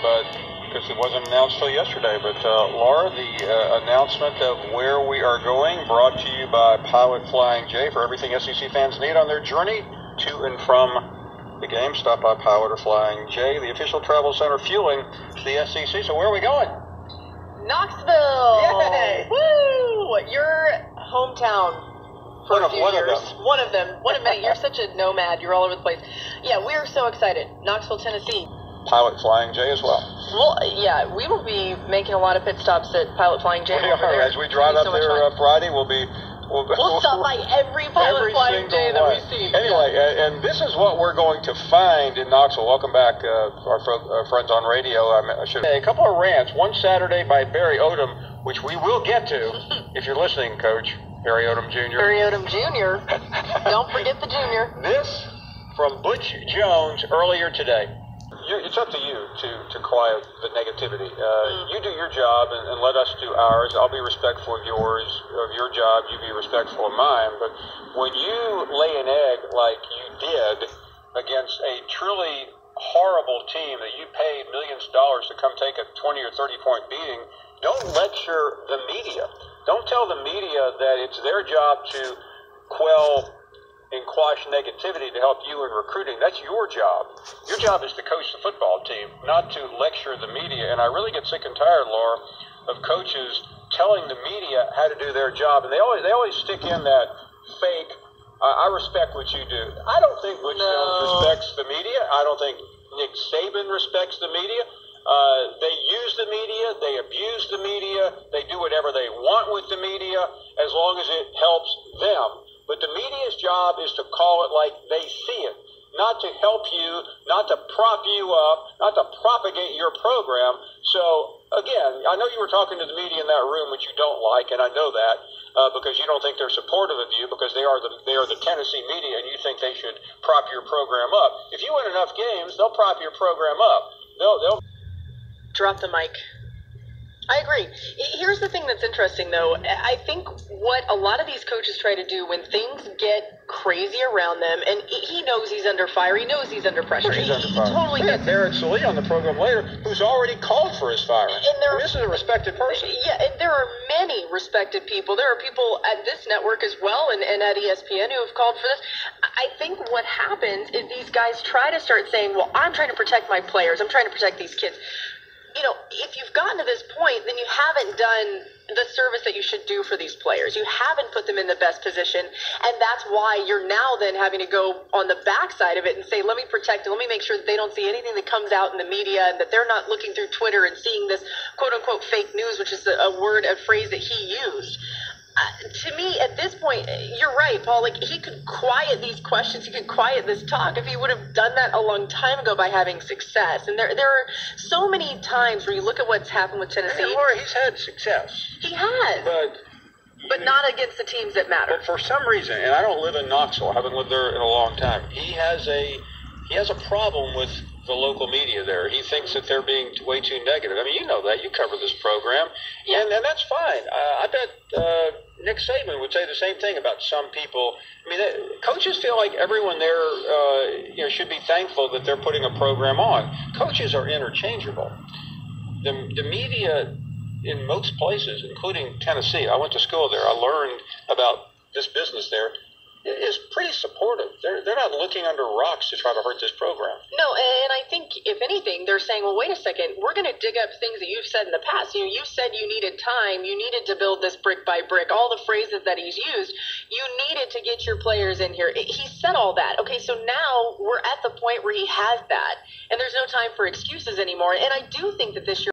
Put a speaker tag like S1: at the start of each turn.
S1: but because it wasn't announced till yesterday. But Laura, the announcement of where we are going, brought to you by Pilot Flying J for everything SEC fans need on their journey to and from the game. Stop by Pilot or Flying J, the official travel center fueling the SEC. So where are we going?
S2: Knoxville!
S1: Yay!
S2: Woo! Your hometown. For a few years.
S1: One of them.
S2: One of many. You're such a nomad. You're all over the place. Yeah, we are so excited. Knoxville, Tennessee.
S1: Pilot Flying J as well.
S2: Well, yeah, we will be making a lot of pit stops at Pilot Flying J.
S1: As we drive up there Friday, we'll
S2: stop by every Pilot Flying J that we see.
S1: Anyway, and this is what we're going to find in Knoxville. Welcome back, our friends on radio. A couple of rants. One Saturday by Barry Odom, which we will get to if you're listening, Coach. Barry Odom Jr.
S2: Barry Odom Jr. Don't forget the junior.
S1: This from Butch Jones earlier today. It's up to you to quiet the negativity. You do your job and let us do ours. I'll be respectful of your job. You be respectful of mine. But when you lay an egg like you did against a truly horrible team that you paid millions of dollars to come take a 20 or 30 point beating, don't lecture the media. Don't tell the media that it's their job to quell and quash negativity to help you in recruiting. That's your job. Your job is to coach the football team, not to lecture the media. And I really get sick and tired, Laura, of coaches telling the media how to do their job. And they always stick in that fake, I respect what you do. I don't think Butch Jones respects the media. I don't think Nick Saban respects the media. They use the media, they abuse the media, they do whatever they want with the media as long as it helps them. But the media's job is to call it like they see it, not to help you, not to prop you up, not to propagate your program. So, again, I know you were talking to the media in that room, which you don't like, and I know that because you don't think they're supportive of you because they are the Tennessee media and you think they should prop your program up. If you win enough games, they'll prop your program up. They'll
S2: Drop the mic. I agree. Here's the thing that's interesting, though. I think what a lot of these coaches try to do when things get crazy around them, and he knows he's under fire, he knows he's under pressure. He totally gets it.
S1: Eric Salee on the program later, who's already called for his firing. And this is a respected person.
S2: Yeah, and there are many respected people. There are people at this network as well and at ESPN who have called for this. I think what happens is these guys try to start saying, well, I'm trying to protect my players. I'm trying to protect these kids. You know, if you've gotten to this point, then you haven't done the service that you should do for these players. You haven't put them in the best position, and that's why you're now then having to go on the backside of it and say, let me protect it, let me make sure that they don't see anything that comes out in the media and that they're not looking through Twitter and seeing this quote-unquote fake news, which is a phrase that he used. To me, at this point, you're right, Paul. Like, he could quiet these questions, he could quiet this talk if he would have done that a long time ago by having success. And there are so many times where you look at what's happened with Tennessee.
S1: And Laura, he's had success.
S2: He has. But not against the teams that matter.
S1: But for some reason, and I don't live in Knoxville, I haven't lived there in a long time, he has a problem with the local media there. He thinks that they're being way too negative. I mean, you know that. You cover this program. Yeah. And that's fine. I bet Nick Saban would say the same thing about some people. I mean, coaches feel like everyone there should be thankful that they're putting a program on. Coaches are interchangeable. The media in most places, including Tennessee, I went to school there. I learned about this business there. Is pretty supportive. They're not looking under rocks to try to hurt this program.
S2: No, and I think, if anything, they're saying, well, wait a second, we're going to dig up things that you've said in the past. You said you needed time, you needed to build this brick by brick, all the phrases that he's used. You needed to get your players in here. He said all that. Okay, so now we're at the point where he has that, and there's no time for excuses anymore. And I do think that this year